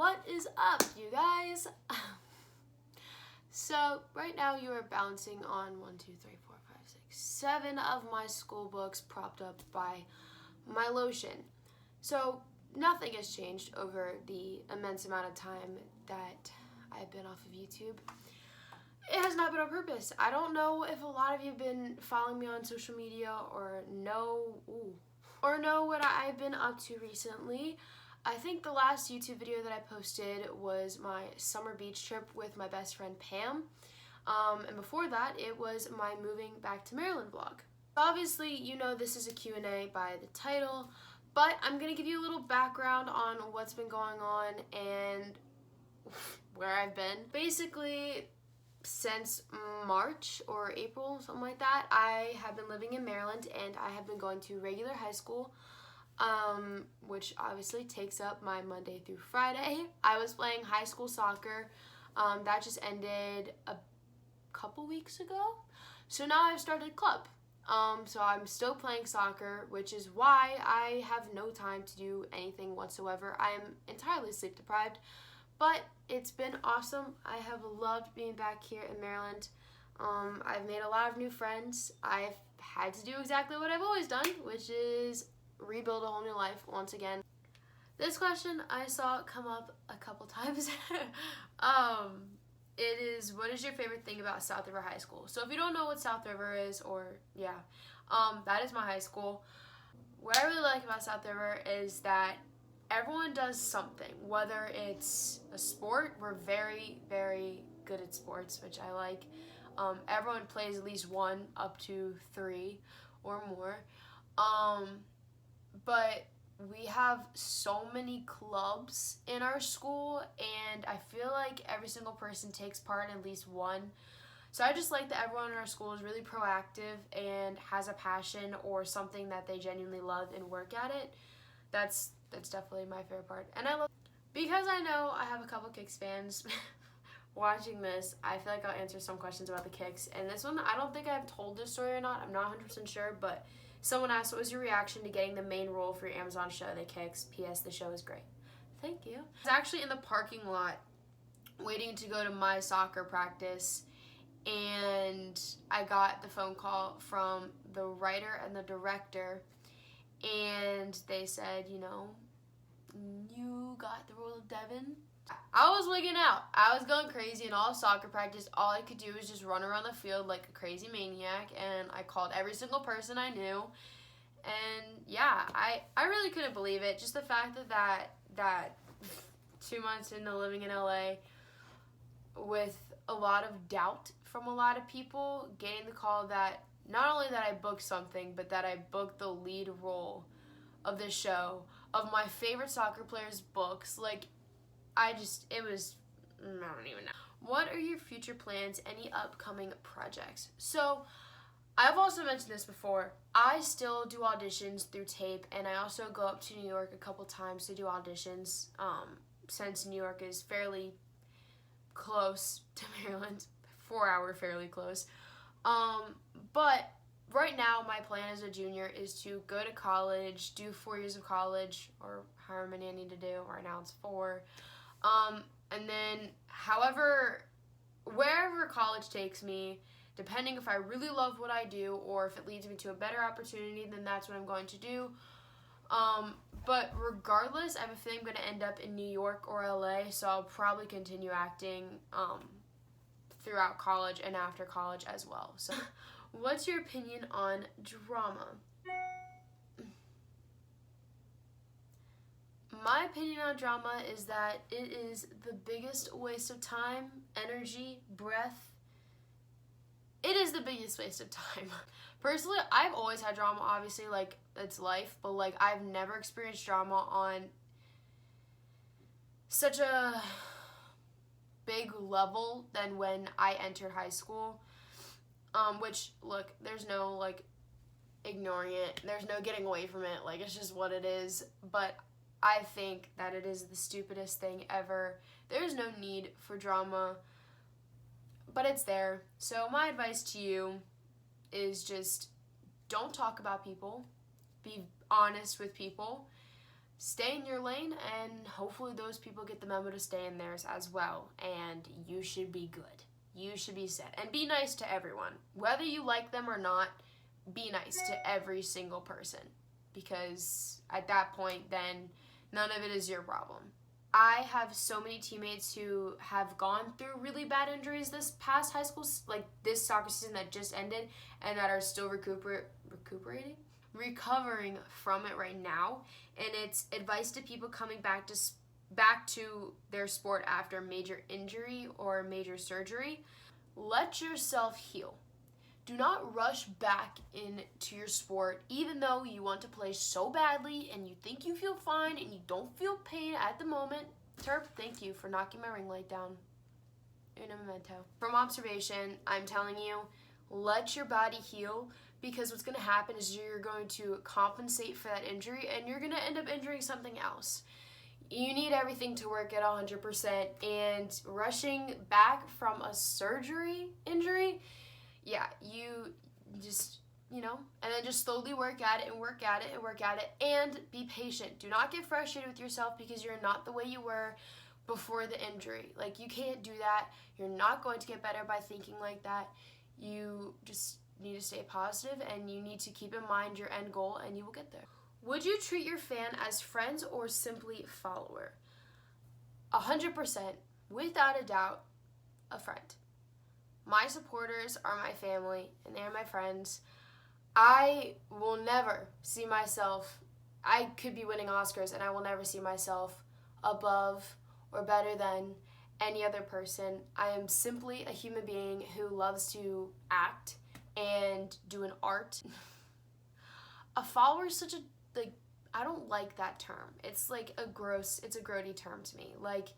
What is up, you guys? So right now you are bouncing on 7 of my school books propped up by my lotion. So nothing has changed over the immense amount of time that I've been off of YouTube. It has not been on purpose. I don't know if a lot of you have been following me on social media or know what I've been up to recently. I think the last YouTube video that I posted was my summer beach trip with my best friend Pam. And before that, it was my moving back to Maryland vlog. Obviously, you know this is a Q&A by the title, but I'm going to give you a little background on what's been going on and where I've been. Basically, since March or April, something like that, I have been living in Maryland and I have been going to regular high school, which obviously takes up my Monday through Friday. I was playing high school soccer. That just ended a couple weeks ago. So now I've started club. So I'm still playing soccer, which is why I have no time to do anything whatsoever. I am entirely sleep deprived, but it's been awesome. I have loved being back here in Maryland. I've made a lot of new friends. I've had to do exactly what I've always done, which is rebuild a whole new life once again. This question I saw come up a couple times. It is, what is your favorite thing about South River High School? So if you don't know what South River is, that is my high school. What I really like about South River is that everyone does something, whether it's a sport. We're very, very good at sports, which I like. Everyone plays at least 1 up to 3 or more. But we have so many clubs in our school, and I feel like every single person takes part in at least one. So I just like that everyone in our school is really proactive and has a passion or something that they genuinely love and work at it. That's definitely my favorite part. And I love, because I know I have a couple Kicks fans watching this, I feel like I'll answer some questions about the Kicks. And this one, I don't think I've told this story or not. I'm not 100% sure, but someone asked, what was your reaction to getting the main role for your Amazon show, The Kicks? P.S. The show is great. Thank you. I was actually in the parking lot waiting to go to my soccer practice, and I got the phone call from the writer and the director, and they said, you got the role of Devin. I was wigging out. I was going crazy in all soccer practice. All I could do was just run around the field like a crazy maniac, and I called every single person I knew. And yeah, I really couldn't believe it. Just the fact that 2 months into living in LA, with a lot of doubt from a lot of people, getting the call that not only that I booked something, but that I booked the lead role of this show, of my favorite soccer players' books. Like, I don't even know. What are your future plans? Any upcoming projects? So, I've also mentioned this before. I still do auditions through tape, and I also go up to New York a couple times to do auditions, since New York is fairly close to Maryland, 4-hour fairly close. But right now, my plan as a junior is to go to college, do 4 years of college, or however many I need to do. Right now it's 4. And then wherever college takes me, depending if I really love what I do or if it leads me to a better opportunity, then that's what I'm going to do. But regardless, I have a feeling I'm going to end up in New York or LA, so I'll probably continue acting throughout college and after college as well. So, what's your opinion on drama? My opinion on drama is that it is the biggest waste of time, energy, breath. It is the biggest waste of time. Personally, I've always had drama, obviously, like, it's life, but, like, I've never experienced drama on such a big level than when I entered high school, which, look, there's no, like, ignoring it. There's no getting away from it. Like, it's just what it is, but I think that it is the stupidest thing ever. There's no need for drama, but it's there. So my advice to you is just don't talk about people. Be honest with people. stay in your lane, and hopefully those people get the memo to stay in theirs as well, and you should be good. You should be set. And be nice to everyone. Whether you like them or not, be nice to every single person, because at that point, then none of it is your problem. I have so many teammates who have gone through really bad injuries this past high school, like this soccer season that just ended, and that are still recovering from it right now. And it's advice to people coming back to their sport after major injury or major surgery. Let yourself heal. Do not rush back into your sport, even though you want to play so badly and you think you feel fine and you don't feel pain at the moment. Terp, thank you for knocking my ring light down. Una memento. From observation, I'm telling you, let your body heal, because what's going to happen is you're going to compensate for that injury and you're going to end up injuring something else. You need everything to work at 100%, and rushing back from a surgery injury, yeah, you just, and then just slowly work at it and work at it and work at it, and be patient. Do not get frustrated with yourself because you're not the way you were before the injury. Like, you can't do that. You're not going to get better by thinking like that. You just need to stay positive, and you need to keep in mind your end goal, and you will get there. Would you treat your fan as friends or simply follower? 100%, without a doubt, a friend. My supporters are my family, and they're my friends. I will never see myself, I could be winning Oscars, and I will never see myself above or better than any other person. I am simply a human being who loves to act and do an art. A follower is such a, I don't like that term. It's like it's a grody term to me. Like,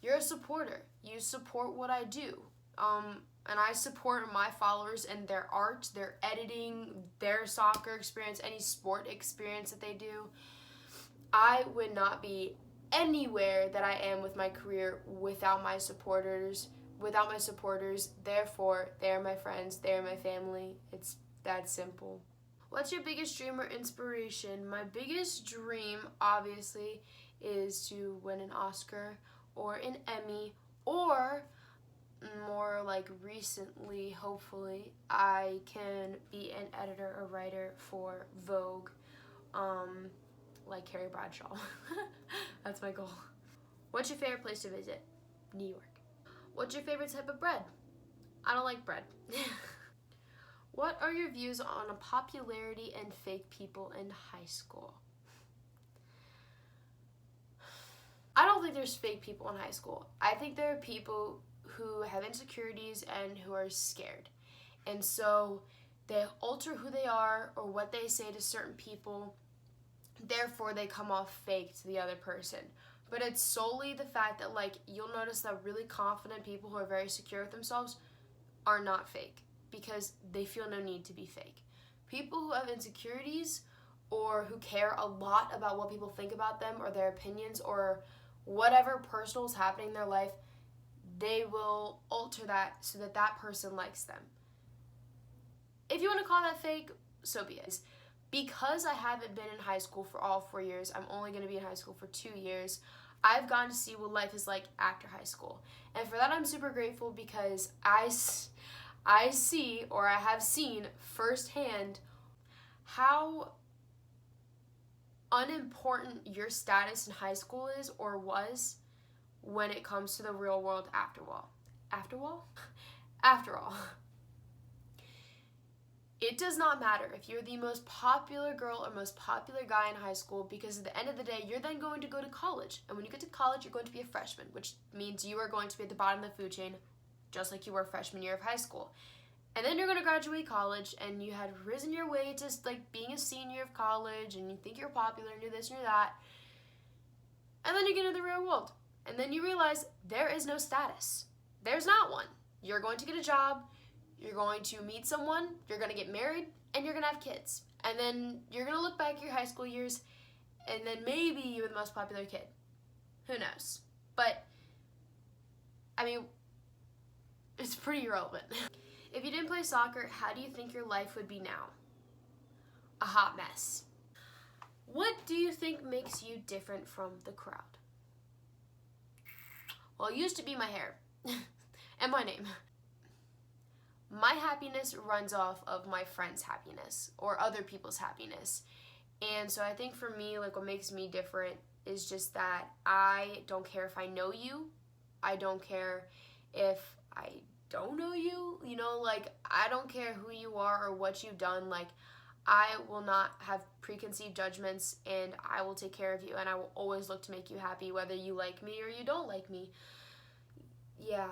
you're a supporter. You support what I do. And I support my followers and their art, their editing, their soccer experience, any sport experience that they do. I would not be anywhere that I am with my career without my supporters. Therefore, they're my friends, they're my family. It's that simple. What's your biggest dream or inspiration? My biggest dream, obviously, is to win an Oscar or an Emmy, or more like recently, hopefully, I can be an editor or writer for Vogue, like Carrie Bradshaw. That's my goal. What's your favorite place to visit? New York. What's your favorite type of bread? I don't like bread. What are your views on popularity and fake people in high school? I don't think there's fake people in high school. I think there are people who have insecurities and who are scared. And so they alter who they are or what they say to certain people. Therefore, they come off fake to the other person. But it's solely the fact that, like, you'll notice that really confident people who are very secure with themselves are not fake, because they feel no need to be fake. People who have insecurities or who care a lot about what people think about them or their opinions or whatever personal is happening in their life, they will alter that so that that person likes them. If you want to call that fake, so be it. Because I haven't been in high school for all 4 years, I'm only going to be in high school for 2 years, I've gotten to see what life is like after high school. And for that, I'm super grateful, because I see, or I have seen firsthand, how unimportant your status in high school is or was when it comes to the real world after all. It does not matter if you're the most popular girl or most popular guy in high school, because at the end of the day, you're then going to go to college. And when you get to college, you're going to be a freshman, which means you are going to be at the bottom of the food chain, just like you were freshman year of high school. And then you're going to graduate college, and you had risen your way to, like, being a senior of college, and you think you're popular and you're this and you're that. And then you get into the real world. And then you realize there is no status. There's not one. You're going to get a job, you're going to meet someone, you're going to get married, and you're going to have kids. And then you're going to look back at your high school years, and then maybe you were the most popular kid. Who knows? But, I mean, it's pretty irrelevant. If you didn't play soccer, how do you think your life would be now? A hot mess. What do you think makes you different from the crowd? Well, it used to be my hair and my name. My happiness runs off of my friends' happiness or other people's happiness. And so I think for me, like, what makes me different is just that I don't care if I know you. I don't care if I don't know you. You know, like, I don't care who you are or what you've done. Like, I will not have preconceived judgments, and I will take care of you, and I will always look to make you happy, whether you like me or you don't like me. Yeah.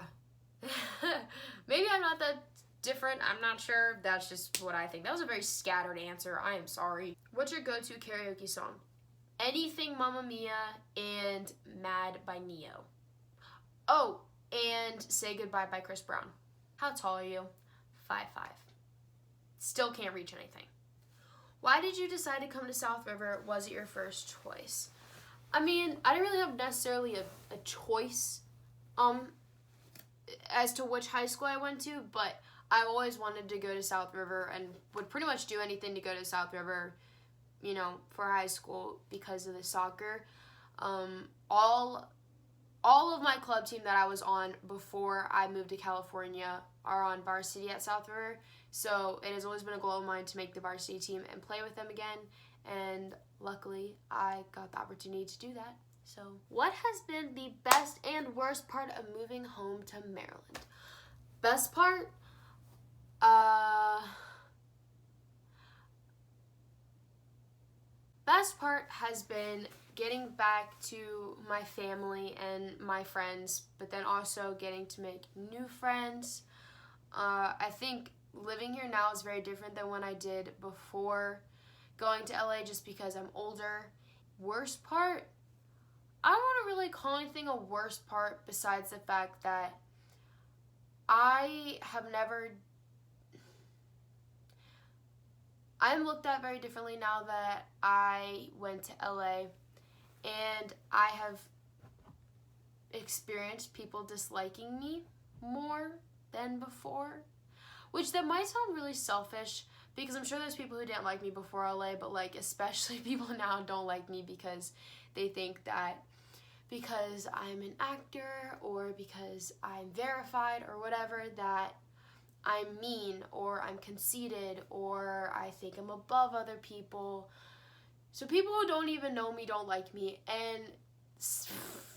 Maybe I'm not that different. I'm not sure. That's just what I think. That was a very scattered answer. I am sorry. What's your go-to karaoke song? Anything Mamma Mia and Mad by Neo. Oh, and Say Goodbye by Chris Brown. How tall are you? 5'5". Still can't reach anything. Why did you decide to come to South River? Was it your first choice? I mean, I didn't really have necessarily a choice as to which high school I went to, but I always wanted to go to South River and would pretty much do anything to go to South River, you know, for high school because of the soccer. All of my club team that I was on before I moved to California are on varsity at South River, so it has always been a goal of mine to make the varsity team and play with them again, and luckily I got the opportunity to do that. So, what has been the best and worst part of moving home to Maryland? Best part? Best part has been getting back to my family and my friends, but then also getting to make new friends. I think living here now is very different than when I did before going to LA just because I'm older. Worst part? I don't want to really call anything a worst part besides the fact that I'm looked at very differently now that I went to LA, and I have experienced people disliking me more than before, which that might sound really selfish because I'm sure there's people who didn't like me before LA, but like especially people now don't like me because they think that because I'm an actor or because I'm verified or whatever that I'm mean or I'm conceited or I think I'm above other people. So people who don't even know me don't like me, and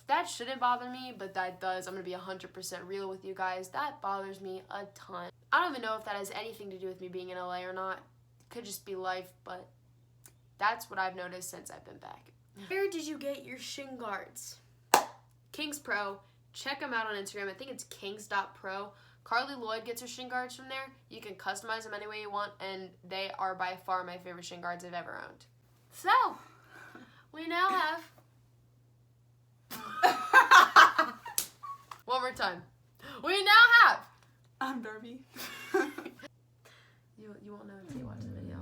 that shouldn't bother me, but that does. I'm going to be 100% real with you guys. That bothers me a ton. I don't even know if that has anything to do with me being in LA or not. It could just be life, but that's what I've noticed since I've been back. Where did you get your shin guards? Kings Pro. Check them out on Instagram. I think it's kings.pro. Carly Lloyd gets her shin guards from there. You can customize them any way you want, and they are by far my favorite shin guards I've ever owned. So, we now have... One more time. We now have... I'm Darby. You won't know until you watch the video.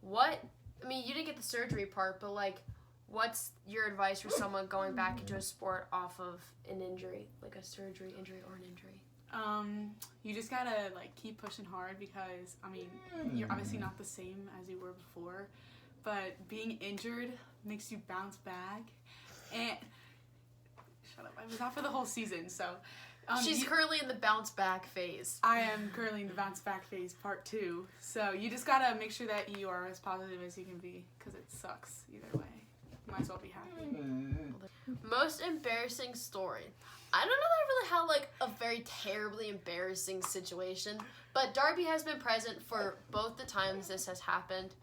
What? I mean, you didn't get the surgery part, but like, what's your advice for someone going back into a sport off of an injury, like a surgery, injury, or an injury? You just gotta like keep pushing hard because I mean you're obviously not the same as you were before, but being injured makes you bounce back. And shut up, I was out for the whole season, so she's currently in the bounce back phase. I am currently in the bounce back phase part 2. So you just gotta make sure that you are as positive as you can be because it sucks either way. Might as well be happy. Most embarrassing story. I don't know that I really had like a very terribly embarrassing situation, but Darby has been present for both the times this has happened,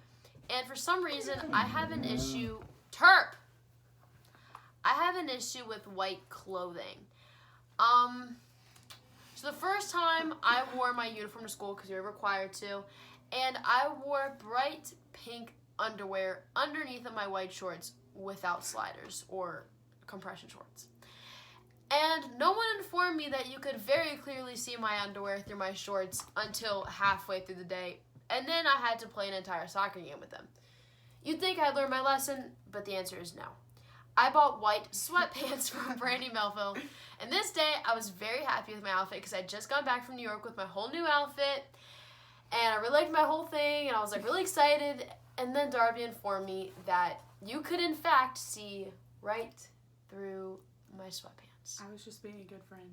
and for some reason I have an issue. I have an issue with white clothing. So the first time I wore my uniform to school because we were required to, and I wore bright pink underwear underneath of my white shorts without sliders or compression shorts. And no one informed me that you could very clearly see my underwear through my shorts until halfway through the day, and then I had to play an entire soccer game with them. You'd think I'd learned my lesson, but the answer is no. I bought white sweatpants from Brandy Melville, and this day I was very happy with my outfit because I'd just gone back from New York with my whole new outfit, and I really liked my whole thing, and I was like really excited. And then Darby informed me that you could in fact see right through my sweatpants. I was just being a good friend.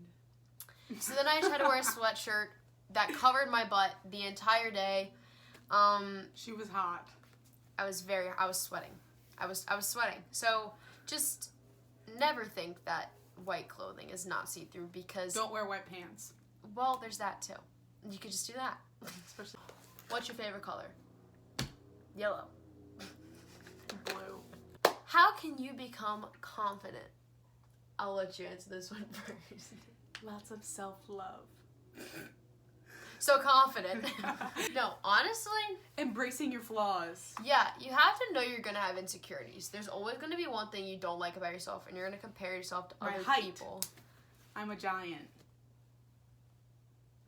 So then I just had to wear a sweatshirt that covered my butt the entire day. She was hot. I was sweating. I was sweating. So just never think that white clothing is not see-through because... Don't wear white pants. Well, there's that too. You could just do that. Especially. What's your favorite color? Yellow. Blue. How can you become confident? I'll let you answer this one first. Lots of self-love. So confident. No, honestly. Embracing your flaws. Yeah, you have to know you're going to have insecurities. There's always going to be one thing you don't like about yourself, and you're going to compare yourself to other people. I'm a giant.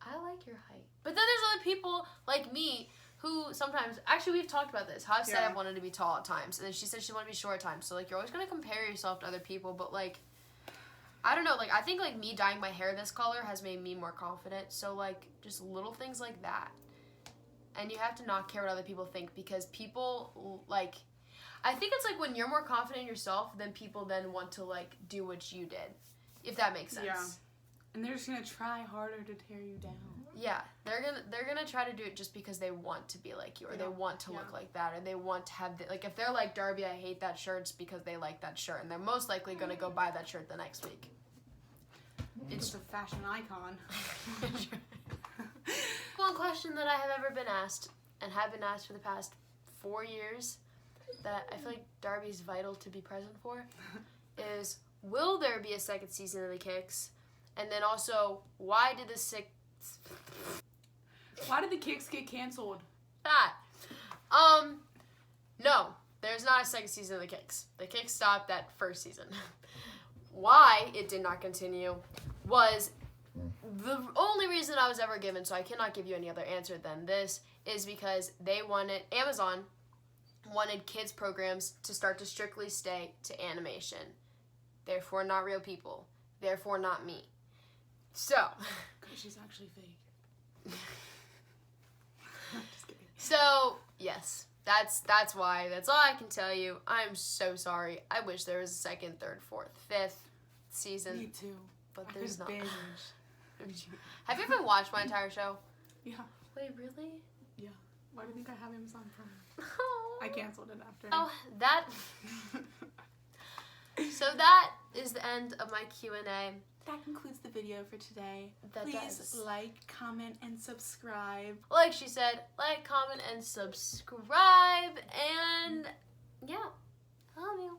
I like your height. But then there's other people like me who sometimes, actually we've talked about this, how I said I wanted to be tall at times, and then she said she wanted to be short at times. So like you're always going to compare yourself to other people, but like, I don't know, like I think like me dyeing my hair this color has made me more confident. So like just little things like that. And you have to not care what other people think because people like, I think it's like when you're more confident in yourself, then people then want to like do what you did, if that makes sense. Yeah. And they're just gonna try harder to tear you down. Yeah, they're gonna try to do it just because they want to be like you, or they want to look like that, or they want to have like if they're like Darby, I hate that shirt, it's because they like that shirt, and they're most likely gonna go buy that shirt the next week. It's a fashion icon. One question that I have ever been asked, and have been asked for the past 4 years, that I feel like Darby's vital to be present for, is will there be a second season of the Kicks? And then also, why did the Sixx... Why did the Kicks get canceled? That. No. There's not a second season of the Kicks. The Kicks stopped that first season. Why it did not continue was the only reason I was ever given, so I cannot give you any other answer than this, is because Amazon wanted kids programs to start to strictly stay to animation. Therefore, not real people. Therefore, not me. So. Because she's actually fake. Just kidding. So, yes. That's why. That's all I can tell you. I'm so sorry. I wish there was a second, third, fourth, fifth season. Me too. But there's not. Binge. Have you ever watched my entire show? Yeah. Wait, really? Yeah. Why do you think I have Amazon Prime? Oh. I canceled it after. Oh, that. So that is the end of my Q&A. That concludes the video for today. Please like, comment, and subscribe. Like she said, like, comment, and subscribe. And yeah, I love you.